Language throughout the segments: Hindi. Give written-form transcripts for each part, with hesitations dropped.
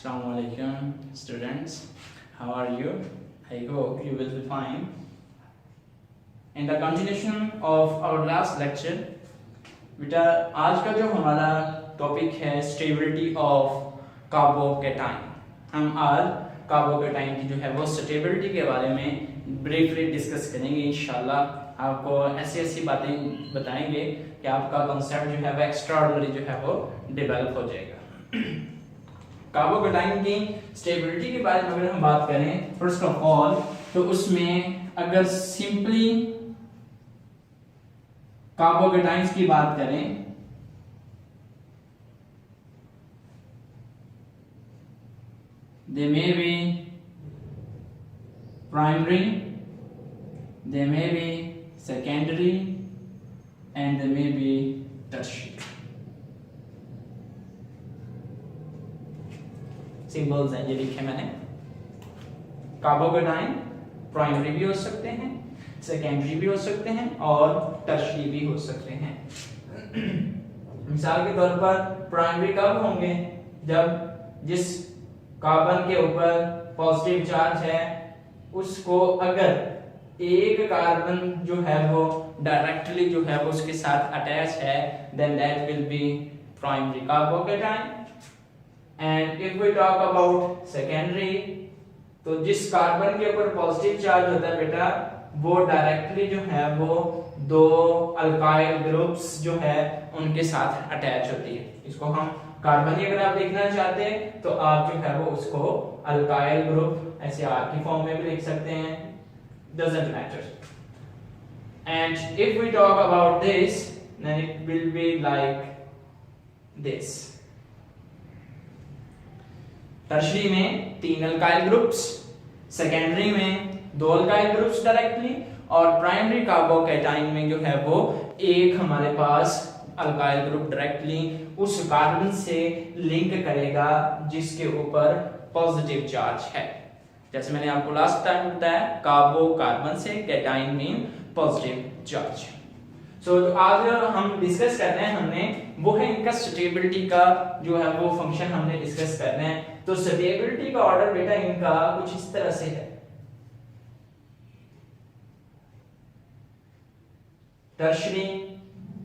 Assalamu alaikum students, how are you? I hope you will be fine. In the continuation of our last lecture, बेटा आज का जो हमारा टॉपिक है स्टेबिलिटी ऑफ कार्बोकेटाइन। हम आज कार्बोकेटाइन की जो है वो स्टेबिलिटी के बारे में ब्रीफली डिस्कस करेंगे। इंशाल्लाह आपको ऐसी बातें बताएंगे कि आपका कॉन्सेप्ट जो है वो एक्स्ट्राऑर्डिनरी जो है वो डेवलप हो जाएगा। कार्बोकेटाइन की स्टेबिलिटी के बारे में अगर हम बात करें फर्स्ट ऑफ ऑल, तो उसमें अगर सिंपली कार्बोकेटाइन्स की बात करें they may be primary, they may be secondary and they may be tertiary. Symbols हैं ये लिखे मैंने। कार्बोकेटाइन प्राइमरी भी हो सकते हैं, सेकेंडरी भी हो सकते हैं और टर्शियरी भी हो सकते हैं। मिसाल के तौर पर प्राइमरी कब होंगे? जब जिस कार्बन के ऊपर पॉजिटिव चार्ज है उसको अगर एक कार्बन जो है वो डायरेक्टली जो है वो उसके साथ अटैच है, then that will be primary carbocation. And if we talk about secondary, तो जिस कार्बन के ऊपर पॉजिटिव चार्ज होता है बेटा वो डायरेक्टली जो है वो दो अल्काइल ग्रुप्स जो है उनके साथ अटैच होती है। इसको हम कार्बन ही अगर आप लिखना चाहते हैं तो आप जो है वो उसको अल्काइल ग्रुप ऐसे आर की फॉर्म में भी लिख सकते हैं, doesn't matter. And if we talk about this then it will be like this. Tertiary में 3 अल्काइल ग्रुप्स, सेकेंडरी में 2 अल्काइल ग्रुप्स डायरेक्टली, और प्राइमरी कार्बोकेटाइन में जो है वो एक हमारे पास अल्काइल ग्रुप डायरेक्टली उस कार्बन से लिंक करेगा जिसके ऊपर पॉजिटिव चार्ज है। जैसे मैंने आपको लास्ट टाइम बताया, कार्बो कार्बन से, कैटाइन मीन पॉजिटिव चार्ज। सो आज हम डिस्कस कर रहे हैं हमने वो है इनका स्टेबिलिटी का जो है वो फंक्शन हमने डिस्कस कर रहे हैं। तो स्टेबिलिटी का ऑर्डर बेटा इनका कुछ इस तरह से है। Tertiary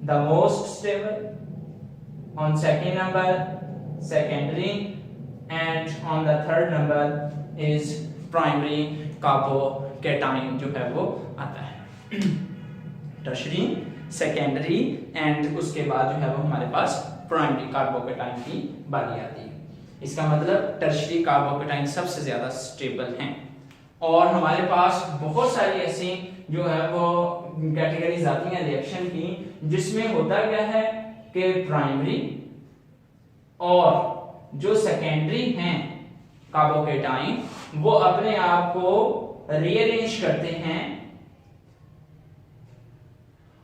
the most stable, on second number secondary, and on the third number is primary carbocation जो है वो आता है। टर्शियरी, सेकेंडरी एंड उसके बाद जो है वो हमारे पास प्राइमरी कार्बोकेटाइन की बारी आती है। इसका मतलब टर्शियरी कार्बोकेटाइन सबसे ज्यादा स्टेबल हैं और हमारे पास बहुत सारी ऐसी जो है वो कैटेगरीज आती हैं रिएक्शन की जिसमें होता क्या है कि प्राइमरी और जो सेकेंडरी हैं कार्बोकेटाइन वो अपने आप को रीअरेंज करते हैं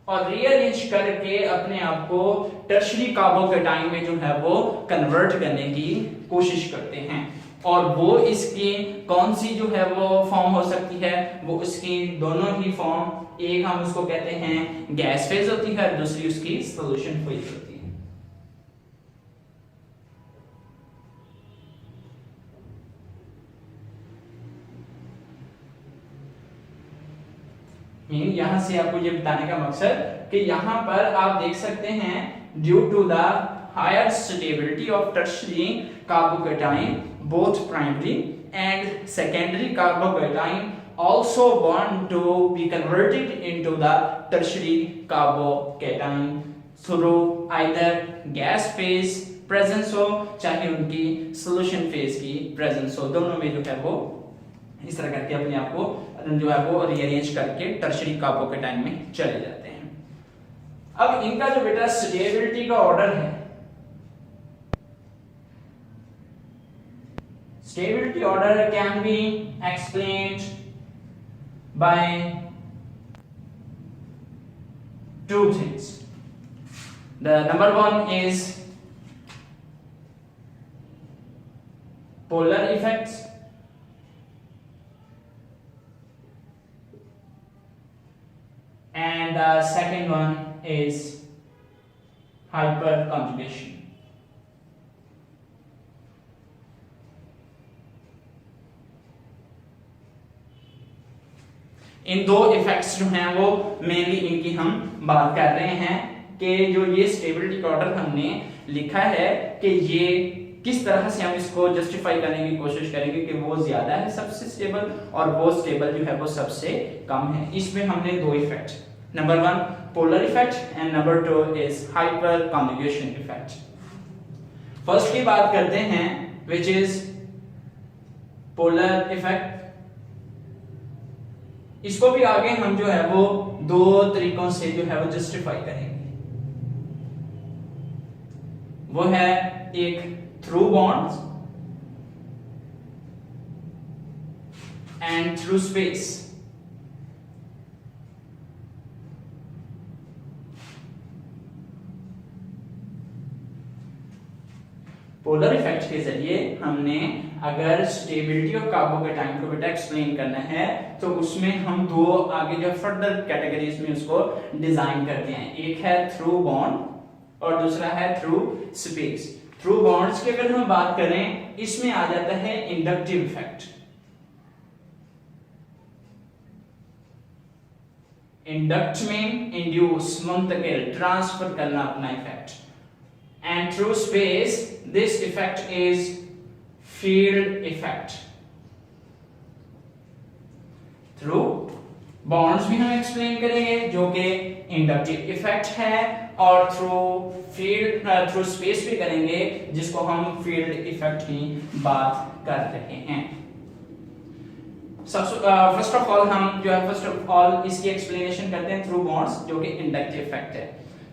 और रीअरेंज करके अपने आप को टर्शियरी कार्बोकेटाइन में जो है वो कन्वर्ट करने की कोशिश करते हैं। और वो इसकी कौन सी जो है वो फॉर्म हो सकती है? वो उसकी दोनों ही फॉर्म, एक हम उसको कहते हैं गैस फेज होती है, दूसरी उसकी सॉल्यूशन फेज होती है। यहां से आपको ये बताने का मकसद कि यहां पर आप देख सकते हैं due to the higher stability of tertiary carbocation, both primary and secondary carbocation also want to be converted into the tertiary carbocation through either gas phase presence हो चाहे उनकी solution phase की presence हो, दोनों में जो है वो इस तरह करके अपने आप को जो है वो rearrange करके tertiary carbocation में चले जाते हैं। अब इनका जो बेटा stability का order है, stability order can be explained by two things. The number one is polar effects, and the second one is hyperconjugation. इन दो इफेक्ट्स जो हैं वो मेनली इनकी हम बात कर रहे हैं कि जो ये स्टेबिलिटी का ऑर्डर हमने लिखा है कि ये किस तरह से हम इसको जस्टिफाई करने की कोशिश करेंगे कि वो ज्यादा है सबसे स्टेबल और वो स्टेबल जो है वो सबसे कम है। इसमें हमने दो effect, number 1 polar effect and number 2 is hyper conjugation effect. First की बात करते हैं व्हिच इज पोलर इफेक्ट। इसको भी आगे हम जो है वो दो तरीकों से जो है वो जस्टिफाई करेंगे। वो है एक through bonds and through space. Polar effect के जरिए हमने अगर स्टेबिलिटी ऑफ कार्बोकेटाइन को बेटा एक्सप्लेन करना है तो उसमें हम दो आगे जो फर्दर कैटेगरीज में उसको डिजाइन करते हैं, एक है थ्रू बॉन्ड और दूसरा है थ्रू स्पेस। थ्रू बॉन्ड्स की अगर हम बात करें इसमें आ जाता है इंडक्टिव इफेक्ट। इंडक्ट में इंड्यूस, मुंतकिल, ट्रांसफर करना अपना effect. And through space this effect is field effect. Through bonds भी हम एक्सप्लेन करेंगे जो कि इंडक्टिव इफेक्ट है और थ्रू स्पेस भी करेंगे जिसको हम फील्ड इफेक्ट की बात कर रहे हैं। फर्स्ट ऑफ ऑल हम जो है फर्स्ट ऑफ ऑल इसकी एक्सप्लेनेशन करते हैं थ्रू बॉन्ड्स जो कि इंडक्टिव इफेक्ट है।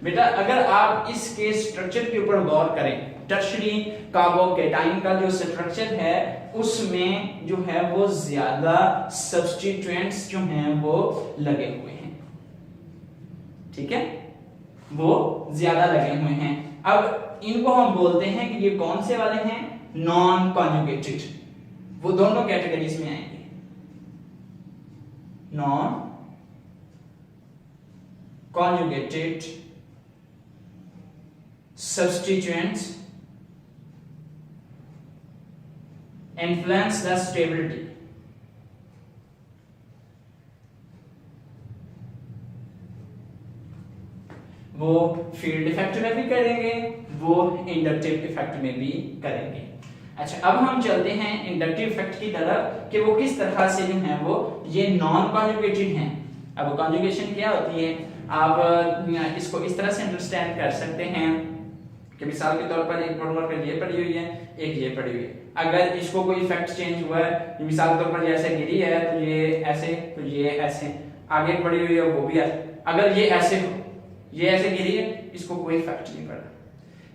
बेटा अगर आप इसके स्ट्रक्चर के ऊपर गौर करें, टर्शरी कार्बोकेटाइन का जो स्ट्रक्चर है उसमें जो है वो ज्यादा सब्स्टिट्यूएंट्स जो हैं वो लगे हुए हैं, ठीक है, वो ज्यादा लगे हुए हैं। अब इनको हम बोलते हैं कि ये कौन से वाले हैं, नॉन कॉन्जुगेटेड। वो दोनों कैटेगरीज में आएंगे, non conjugated substituents influence the stability। वो फील्ड इफेक्ट में भी करेंगे, वो इंडक्टिव इफेक्ट में भी करेंगे। अच्छा अब हम चलते हैं इंडक्टिव इफेक्ट की तरफ कि वो किस तरह से जो है वो ये नॉन कॉन्जुगेटेड हैं। अब कॉन्जुगेशन क्या होती है, आप इसको इस तरह से अंडरस्टैंड कर सकते हैं कि मिसाल के तौर पर एक मोनोमर ये पड़ी हुई है, एक ये पड़ी हुई है। अगर इसको कोई इफेक्ट चेंज हुआ है, मिसाल के तौर पर जैसे गिरी है तो ये ऐसे, तो ये ऐसे, आगे पड़ी हुई है वो भी ऐसे। अगर ये ऐसे हो, ये ऐसे गिरी है, इसको कोई इफेक्ट नहीं पड़ा।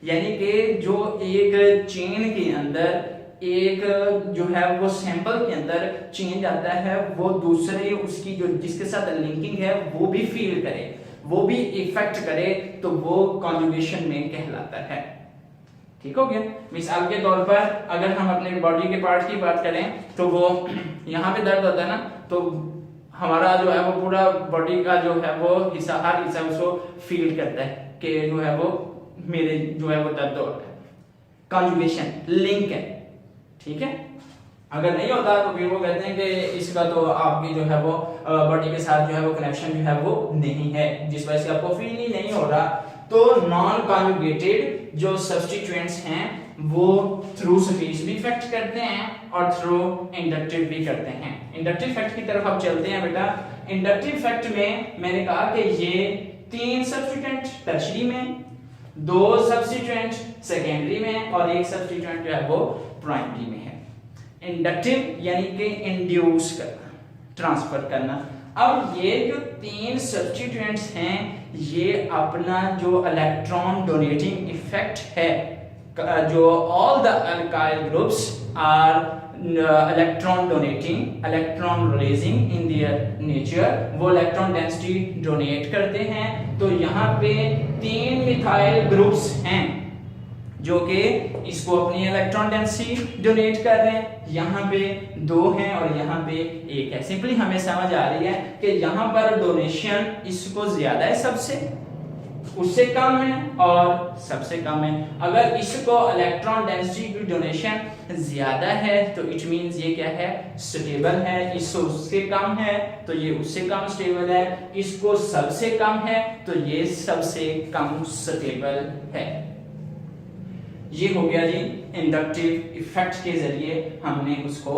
यानी कि जो एक चेन के अंदर एक जो है वो सैंपल के अंदर चेंज आता है वो दूसरे उसकी जो जिसके साथ लिंकिंग है वो भी फील करे, वो भी इफेक्ट करे, तो वो कॉन्जुगेशन में कहलाता है। ठीक हो गया। मिसाल के तौर पर अगर हम अपने बॉडी के पार्ट की बात करें तो वो यहाँ पे दर्द होता है ना, तो हमारा जो है वो पूरा बॉडी का जो है वो हिस्सा, हर हिस्सा उसको फील करता है कि जो है वो मेरे जो है वो दर्द हो रहा है। कॉन्जुगेशन लिंक है, ठीक है। अगर नहीं होता तो फिर वो कहते हैं कि इसका तो आपकी जो है वो बॉडी के साथ जो है वो कनेक्शन जो है वो नहीं है, जिस वजह से आपको फील ही नहीं हो रहा। तो नॉन कॉन्जुगेटेड जो सब्स्टिट्यूएंट्स हैं वो थ्रू स्पेस भी इफेक्ट करते हैं और थ्रू इंडक्टिव भी करते हैं। इंडक्टिव इफेक्ट की तरफ अब चलते हैं बेटा। इंडक्टिव इफेक्ट में मैंने कहा कि ये 3 सब्स्टिट्यूएंट टर्शरी में, 2 सब्स्टिट्यूएंट सेकेंडरी में और 1 सब्स्टिट्यूएंट जो है वो प्राइमरी में है। इंडक्टिव यानी कि इंड्यूस करना, ट्रांसफर करना। अब ये जो 3 सब्स्टिट्यूएंट्स हैं ये अपना जो इलेक्ट्रॉन डोनेटिंग इफेक्ट है, जो all the alkyl groups are electron donating, electron releasing in their nature, वो इलेक्ट्रॉन डेंसिटी डोनेट करते हैं। तो यहाँ पे 3 मिथाइल ग्रुप्स हैं जो कि इसको अपनी इलेक्ट्रॉन डेंसिटी डोनेट कर रहे हैं। यहाँ पे 2 हैं और यहाँ पे 1 है। सिंपली हमें समझ आ रही है कि यहाँ पर डोनेशन इसको ज्यादा है सबसे, उससे कम है और सबसे कम है। अगर इसको इलेक्ट्रॉन डेंसिटी की डोनेशन ज्यादा है तो इट मींस ये क्या है, स्टेबल है। इससे उससे कम है तो ये उससे कम स्टेबल है। इसको सबसे कम है तो ये सबसे कम स्टेबल है। ये हो गया जी इंडक्टिव इफेक्ट के जरिए हमने उसको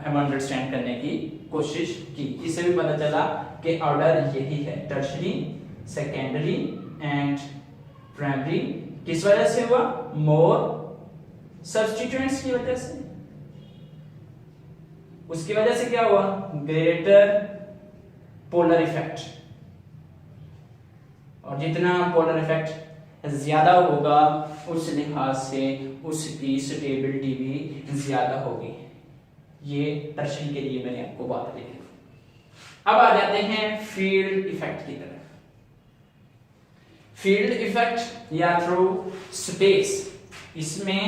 हम अंडरस्टैंड करने की कोशिश की। इससे भी पता चला कि ऑर्डर यही है, टर्शरी, सेकेंडरी एंड प्राइमरी। किस वजह से हुआ, मोर सब्स्टिट्यूएंट्स की वजह से। उसकी वजह से क्या हुआ, ग्रेटर पोलर इफेक्ट। और जितना पोलर इफेक्ट ज्यादा होगा उस लिहाज से उसकी स्टेबिलिटी भी ज्यादा होगी। ये टर्शरी के लिए मैंने आपको बात दी। अब आ जाते हैं फील्ड इफेक्ट की तरफ। फील्ड इफेक्ट या थ्रू स्पेस, इसमें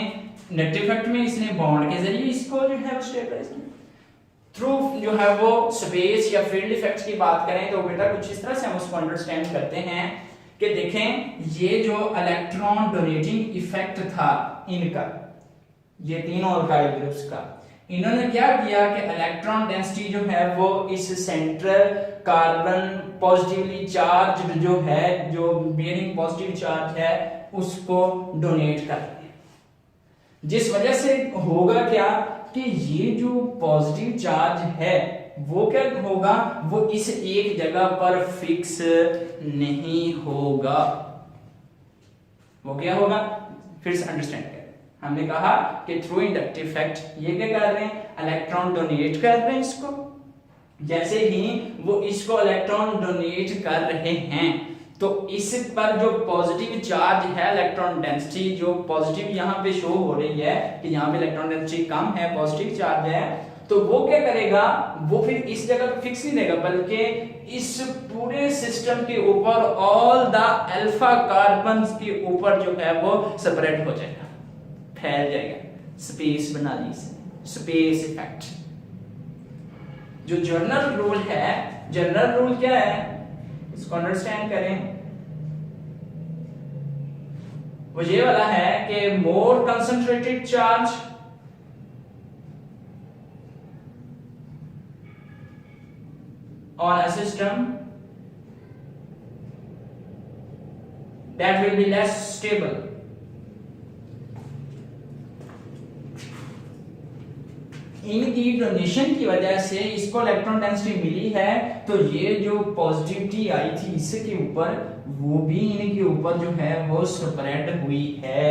नेगेटिव इफेक्ट में इसने बॉन्ड के जरिए इसको जो है स्टेबलाइज किया। थ्रू जो है वो स्पेस या फील्ड इफेक्ट की बात करें तो बेटा कुछ इस तरह से हम उसको अंडरस्टैंड करते हैं कि देखें ये जो इलेक्ट्रॉन डोनेटिंग इफेक्ट था इनका, ये तीनों अल्काइल ग्रुप्स का, इन्होंने क्या किया कि इलेक्ट्रॉन डेंसिटी जो है वो इस सेंट्रल कार्बन पॉजिटिवली चार्ज जो है, जो बियरिंग पॉजिटिव चार्ज है, उसको डोनेट कर दिया। जिस वजह से होगा क्या कि ये जो पॉजिटिव चार्ज है वो क्या होगा, वो इस एक जगह पर फिक्स नहीं होगा। वो क्या होगा, फिर से अंडरस्टैंड करें। हमने कहा कि थ्रू इंडक्टिव इफेक्ट ये क्या कर रहे हैं, इलेक्ट्रॉन डोनेट कर रहे हैं इसको। जैसे ही वो इसको इलेक्ट्रॉन डोनेट कर रहे हैं तो इस पर जो पॉजिटिव चार्ज है, इलेक्ट्रॉन डेंसिटी जो पॉजिटिव यहाँ पे शो हो रही है कि यहाँ पे इलेक्ट्रॉन डेंसिटी कम है, पॉजिटिव चार्ज है, तो वो क्या करेगा, वो फिर इस जगह पे फिक्स नहीं रहेगा बल्कि इस पूरे सिस्टम के ऊपर ऑल द अल्फा कार्बन्स के ऊपर जो है वो स्प्रेड हो जाएगा, फैल जाएगा। स्पेस बना ली इसने, स्पेस इफेक्ट। जो जनरल रूल है, जनरल रूल क्या है, इसको अंडरस्टैंड करें। वो ये वाला है कि more concentrated charge on a system that will be less stable. इनकी डोनेशन की वजह से इसको इलेक्ट्रॉन डेंसिटी मिली है, तो ये जो पॉजिटिविटी आई थी इसके ऊपर, वो भी इनके ऊपर जो है वो स्प्रेड हुई है,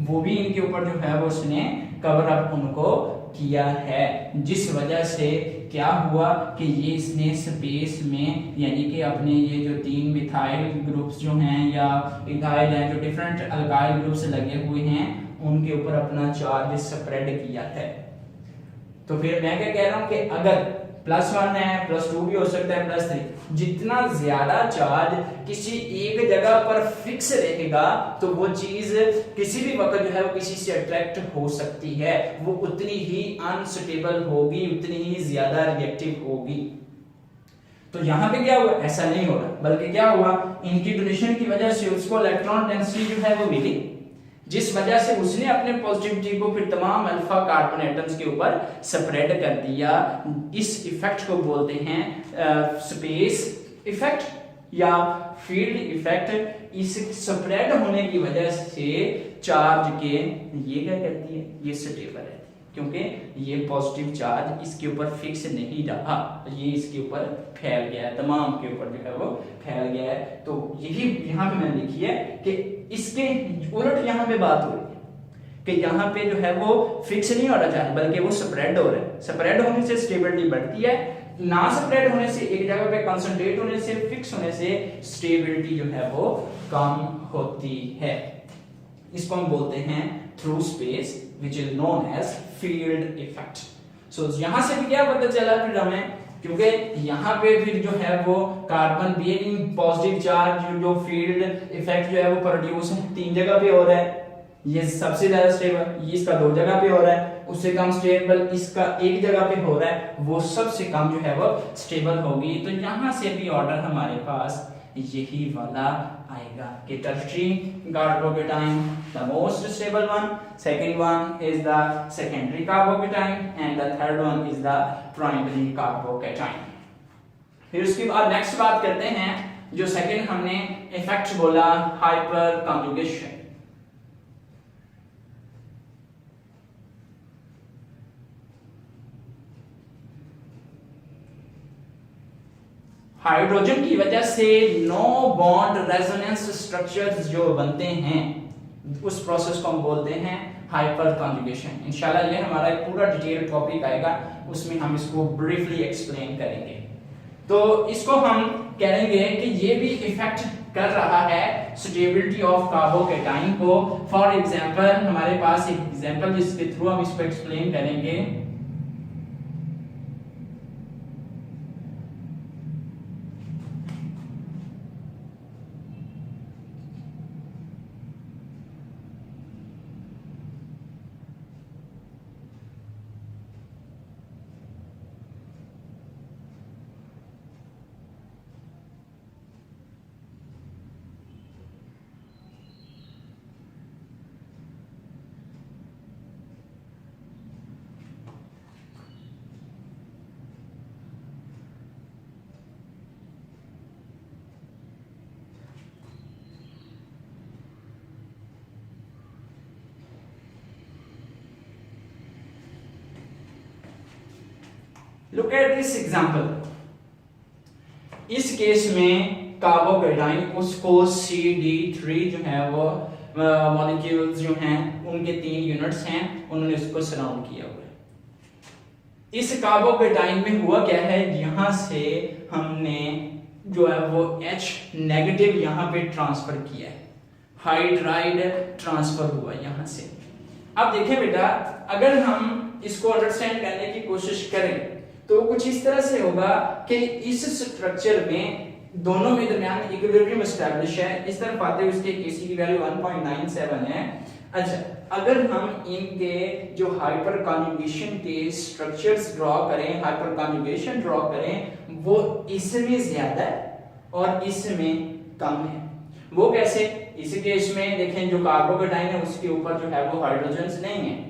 वो भी इनके ऊपर जो है वो उसने कवर अप उनको किया है। जिस वजह से क्या हुआ कि ये इसने स्पेस में, यानी कि अपने ये जो तीन मिथाइल ग्रुप्स जो हैं या इथाइल हैं, जो डिफरेंट अल्काइल ग्रुप्स लगे हुए हैं, उनके ऊपर अपना चार्ज स्प्रेड किया है। तो फिर मैं क्या कह रहा हूं कि अगर +1 है, +2 भी हो सकता है, +3, जितना ज्यादा चार्ज किसी एक जगह पर फिक्स रहेगा तो वो चीज किसी भी वक्त जो है वो किसी से अट्रैक्ट हो सकती है, वो उतनी ही अनस्टेबल होगी, उतनी ही ज्यादा रिएक्टिव होगी। तो यहाँ पे क्या हुआ, ऐसा नहीं हो रहा, बल्कि क्या हुआ, इनकी डोनेशन की वजह से उसको इलेक्ट्रॉन डेंसिटी जो है वो मिली, जिस वजह से उसने अपने पॉजिटिविटी को फिर तमाम अल्फा कार्बन एटम्स के ऊपर स्प्रेड कर दिया। इस इफेक्ट को बोलते हैं स्पेस इफेक्ट या फील्ड इफेक्ट। इस स्प्रेड होने की वजह से चार्ज के ये क्या करती है, ये स्टेबल है, क्योंकि ये पॉजिटिव चार्ज इसके ऊपर फिक्स नहीं रहा, ये इसके ऊपर फैल गया है, तमाम के ऊपर जो है वो फैल गया है। तो यही यहाँ पे मैंने लिखी है कि इसके उलट यहाँ पे बात हो रही है कि यहाँ पे जो है वो फिक्स नहीं हो रहा चार्ज, बल्कि वो स्प्रेड हो रहा है। स्प्रेड होने से स्टेबिलिटी बढ़ती है, ना स्प्रेड होने से, एक जगह पे कंसंट्रेट होने से, फिक्स होने से स्टेबिलिटी जो है वो कम होती है। इसको हम बोलते हैं through space, which is known as field effect. So यहां से भी क्या पता चला फिर हमें, क्योंकि यहाँ पे फिर जो है वो कार्बन बियरिंग पॉजिटिव चार्ज जो फील्ड इफेक्ट जो है वो प्रोड्यूस 3 जगह पे हो रहा है, ये सबसे ज्यादा स्टेबल, ये इसका 2 जगह पे हो रहा है, उससे कम स्टेबल इसका 1 जगह पे हो रहा है, वो सबसे कम जो है वो स्टेबल होगी। तो यहाँ से भी ऑर्डर हमारे पास यही वाला आएगा कि tertiary carbocation the most stable one, second one is the secondary carbocation and the third one is the primary carbocation. फिर उसके बाद नेक्स्ट बात करते हैं, जो सेकंड हमने इफेक्ट बोला हाइपर कॉन्जुगेशन। हाइड्रोजन की वजह से नो बॉन्ड रेजोनेंस स्ट्रक्चर्स जो बनते हैं उस प्रोसेस को हम बोलते हैं हाइपर कॉन्जुगेशन। इंशाल्लाह ये हमारा एक पूरा डिटेल टॉपिक आएगा, उसमें हम इसको ब्रीफली एक्सप्लेन करेंगे। तो इसको हम कहेंगे कि ये भी इफेक्ट कर रहा है स्टेबिलिटी ऑफ कार्बोकेटाइन को। फॉर एग्जांपल हमारे पास एक एग्जांपल जिसके थ्रू हम इसको एक्सप्लेन करेंगे। Look at this example. इस केस में कार्बोकेटाइन उसको CD3 जो है वो मॉलिक्यूल्स जो हैं उनके 3 यूनिट्स हैं, उन्होंने उसको सराउंड किया हुआ है। इस कार्बोकेटाइन में हुआ क्या है, यहां से हमने जो है वो H नेगेटिव यहां पे ट्रांसफर किया है, हाइड्राइड ट्रांसफर हुआ यहां से। अब देखें बेटा, अगर हम इसको अंडरस्टैंड करने की कोशिश करें तो कुछ इस तरह से होगा कि इस स्ट्रक्चर में दोनों में दरमियान इक्विलिब्रियम एस्टैब्लिश है। इस तरफ आते हुए इसके Kc की वैल्यू 1.97 है। अच्छा, अगर हम इनके जो हाइपर कॉन्जुगेशन के स्ट्रक्चर्स ड्रॉ करें, हाइपर कॉन्जुगेशन ड्रॉ करें, वो इसमें ज्यादा है और इसमें कम है। वो कैसे? इस केस में देखें जो कार्बोकेटाइन है उसके ऊपर जो है वो हाइड्रोजन नहीं है।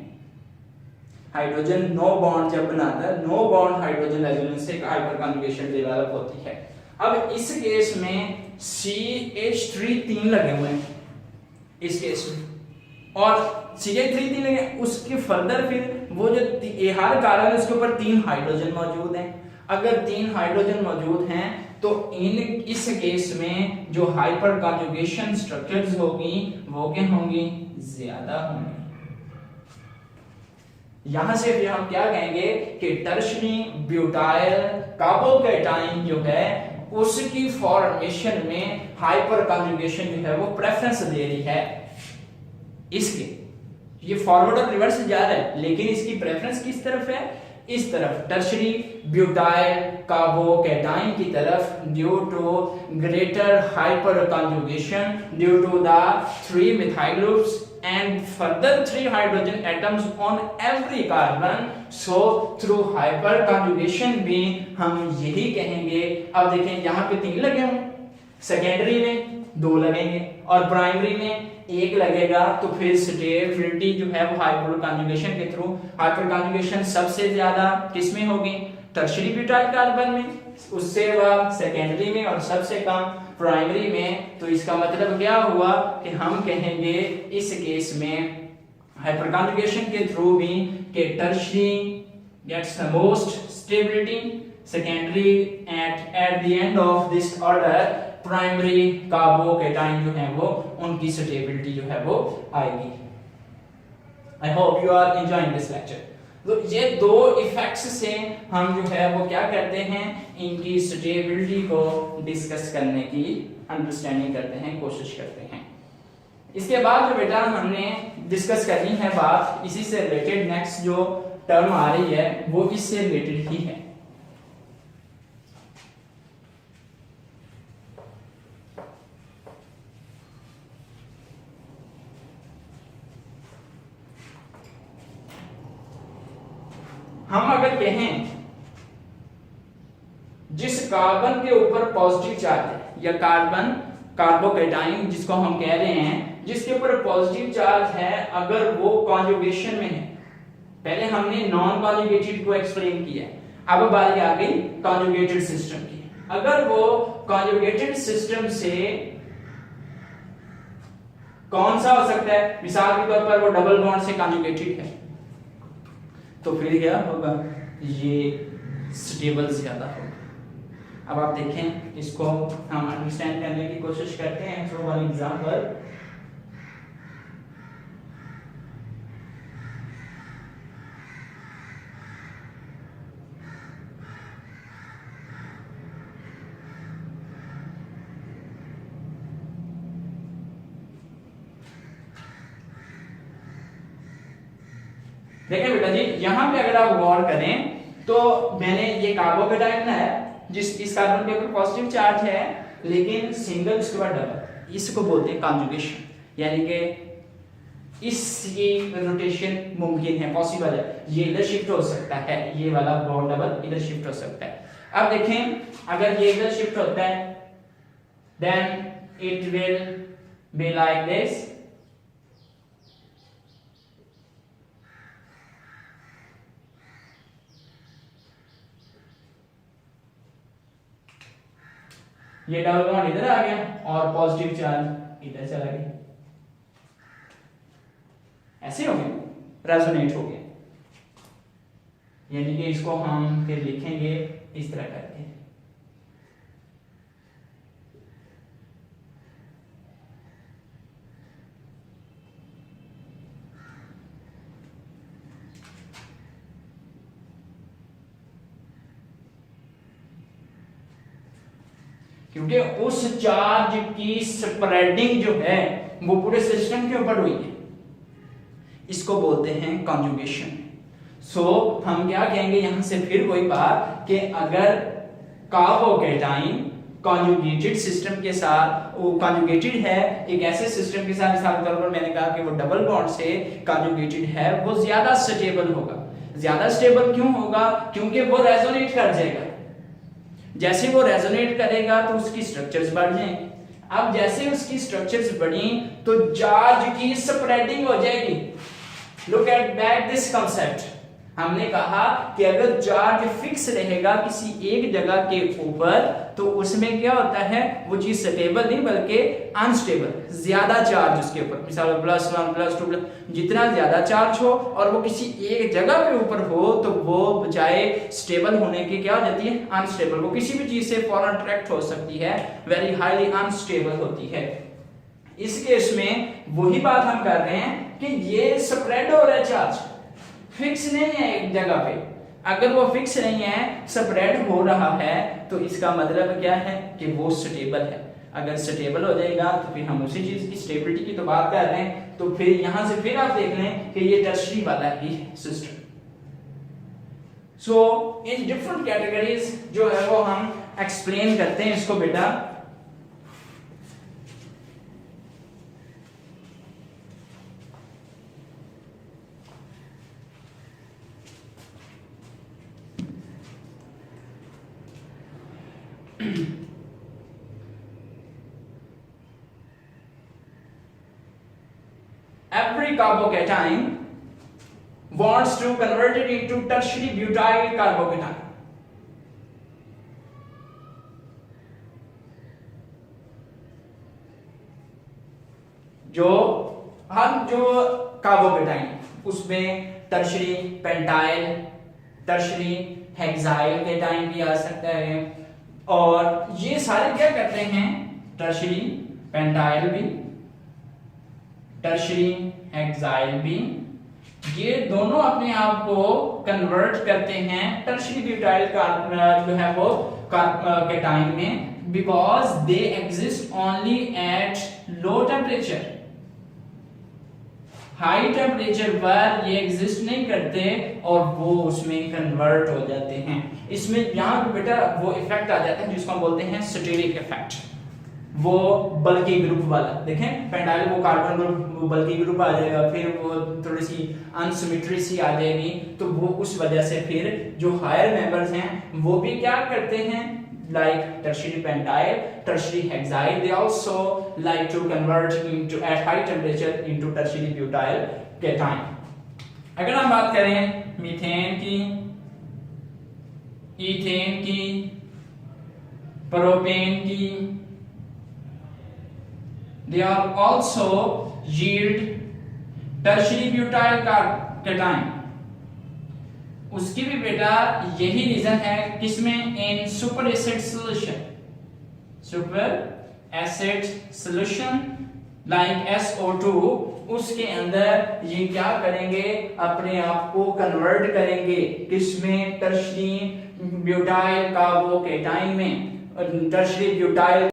हाइड्रोजन नो बॉन्ड जब बनाता है, नो बॉन्ड हाइड्रोजन रेजोनेंस से हाइपर कॉन्जुगेशन डेवलप होती है। अब इस केस में CH3 3 लगे हुए हैं इस केस में, और CH3 3 लगे, उसके फर्दर फिर वो जो हर कार्बन है उसके ऊपर 3 हाइड्रोजन मौजूद हैं। अगर 3 हाइड्रोजन मौजूद हैं तो इस केस में जो हाइपर कॉन्जुगेशन स्ट्रक्चर्स होगी वो क्या होंगी? ज्यादा होंगी। यहां से फिर हम क्या कहेंगे कि टर्शियरी ब्यूटाइल कार्बोकेटाइन जो है उसकी फॉर्मेशन में हाइपर कॉन्जुगेशन जो है वो प्रेफरेंस दे रही है इसके। ये फॉरवर्ड और रिवर्स जा रहा है, लेकिन इसकी प्रेफरेंस किस तरफ है? इस तरफ, टर्शियरी ब्यूटाइल कार्बोकेटाइन की तरफ, due to greater hyper conjugation due to the 3 methyl groups and further 3 hydrogen atoms on every carbon, so through hyper conjugation भी हम यही कहेंगे। अब देखें यहाँ पे 3 लगे हों, सेकेंडरी में 2 लगेंगे और प्राइमरी में 1 लगेगा, तो फिर स्टेबिलिटी जो है वो हाइपर कॉन्जुगेशन के थ्रू, हाइपर कॉन्जुगेशन सबसे ज्यादा किसमें होगी? टर्शियरी ब्यूटाइल कार्बन में, उससे बाद सेकेंडरी में और सबसे कम प्राइमरी में। तो इसका मतलब क्या हुआ कि हम कहेंगे इस केस में हाइपर कॉन्जुगेशन के थ्रू भी कि tertiary gets the most stability, secondary at the end of this order primary carbocation जो है वो उनकी स्टेबिलिटी जो है वो आएगी। I hope you are enjoying this lecture. तो ये 2 इफेक्ट्स से हम जो है वो क्या करते हैं, इनकी स्टेबिलिटी को डिस्कस करने की अंडरस्टैंडिंग करते हैं, कोशिश करते हैं। इसके बाद जो बेटा हमने डिस्कस करनी है बात, इसी से रिलेटेड नेक्स्ट जो टर्म आ रही है वो इससे रिलेटेड ही है। हम अगर कहें जिस कार्बन के ऊपर पॉजिटिव चार्ज है, या कार्बन कार्बोकेटाइन जिसको हम कह रहे हैं, जिसके ऊपर पॉजिटिव चार्ज है, अगर वो कॉन्जुगेशन में है, पहले हमने नॉन कॉन्जुगेटेड को एक्सप्लेन किया, अब बारी आ गई कॉन्जुगेटेड सिस्टम की। अगर वो कॉन्जुगेटेड सिस्टम से कौन सा हो सकता है, मिसाल के तौर पर वो डबल बॉन्ड से कॉन्जुगेटेड है, तो फिर क्या होगा, ये स्टेबल ज्यादा होगा। अब आप देखें, इसको हम अंडरस्टैंड करने की कोशिश करते हैं थ्रू वन एग्जांपल। देखिए बेटा जी, यहां पे अगर आप गौर करें तो मैंने ये कार्बोकेटाइन है, जिस इस कार्बन के ऊपर पॉजिटिव चार्ज है, लेकिन सिंगल उसके बाद डबल, इसको बोलते हैं कॉन्जुगेशन, यानी कि इसकी रोटेशन मुमकिन है, पॉसिबल है, ये इधर शिफ्ट हो सकता है, ये वाला बॉन्ड डबल इधर शिफ्ट हो सकता है। अब देखें, अगर ये इधर शिफ्ट होता है then it will be like this, ये डबल बॉन्ड इधर आ गया और पॉजिटिव चार्ज इधर चला गया, ऐसे हो गया, रेजोनेट हो गया। यानी कि इसको हम फिर लिखेंगे इस तरह करके, क्योंकि उस चार्ज की स्प्रेडिंग जो है वो पूरे सिस्टम के ऊपर हुई है, इसको बोलते हैं कॉन्जुगेशन। सो हम क्या कहेंगे यहां से फिर वही बात कि अगर कार्बोकेटाइन कॉन्जुगेटेड सिस्टम के साथ, वो कॉन्जुगेटेड है एक ऐसे सिस्टम के साथ, मिसाल के तौर पर मैंने कहा कि वो डबल बॉन्ड से कॉन्जुगेटेड है, वो ज्यादा स्टेबल होगा। ज्यादा स्टेबल क्यों होगा, क्योंकि वो रेजोनेट कर जाएगा, जैसे वो रेजोनेट करेगा तो उसकी स्ट्रक्चर्स बढ़ जाएंगे। अब जैसे उसकी स्ट्रक्चर्स बढ़ी तो चार्ज की स्प्रेडिंग हो जाएगी। Look at back this concept, हमने कहा कि अगर चार्ज फिक्स रहेगा किसी एक जगह के ऊपर तो उसमें क्या होता है, वो चीज स्टेबल नहीं बल्कि अनस्टेबल, ज्यादा चार्ज उसके ऊपर, मिसाल +1 +2 जितना ज्यादा चार्ज हो और वो किसी एक जगह पे ऊपर हो तो वो बजाय स्टेबल होने की क्या हो जाती है, अनस्टेबल। वो किसी भी चीज से फौरन अट्रैक्ट हो सकती है, वेरी हाईली अनस्टेबल होती है। इस केस में वही बात हम कर रहे हैं कि ये स्प्रेड हो रहा है, चार्ज फिक्स नहीं है एक जगह पे। अगर वो फिक्स नहीं है, स्प्रेड हो रहा है, तो इसका मतलब क्या है कि वो स्टेबल है। अगर स्टेबल हो जाएगा तो फिर हम उसी चीज की स्टेबिलिटी की तो बात कर रहे हैं। तो फिर यहां से फिर आप देख लें कि ये टर्शरी वाला ही system. So in different categories जो है वो हम एक्सप्लेन करते हैं इसको बेटा। Every carbocation wants to convert it into tertiary butyl carbocation. जो कार्बोकेटाइन उसमें tertiary pentyl, tertiary hexyl cation भी आ सकता है, और ये सारे क्या करते हैं, टर्शरी पेंटाइल भी, टर्शरी हेक्साइल भी, ये दोनों अपने आप को कन्वर्ट करते हैं टर्शरी ब्यूटाइल जो है वो केटाइन में, because they exist only at low temperature. High temperature पर ये एग्जिस्ट नहीं करते और वो उसमें कन्वर्ट हो जाते हैं। इसमें यहां पे बेटा वो इफेक्ट आ जाता है जिसको हम बोलते हैं स्टेरिक इफेक्ट, वो बल्कि ग्रुप वाला। देखें पेंटाइल वो कार्बन ग्रुप बल्कि ग्रुप आ जाएगा, फिर वो थोड़ी सी अनसिमेट्री सी आ जाएगी, तो वो उस वजह से फिर जो हायर मेंबर्स हैं वो भी क्या करते हैं, like tertiary pentyl, tertiary hexyl. They also like to convert into at high temperature into tertiary butyl cation. अगर हम बात करें मीथेन की, इथेन की, प्रोपेन की, they are also yield tertiary butyl cation. उसकी भी बेटा यही रीजन है किसमें, in super acid solution, super acid solution like SO2, उसके अंदर ये क्या करेंगे, अपने आप को कन्वर्ट करेंगे किसमें, टर्शियरी ब्यूटाइल कार्बोकेटाइन में, टर्शियरी ब्यूटाइल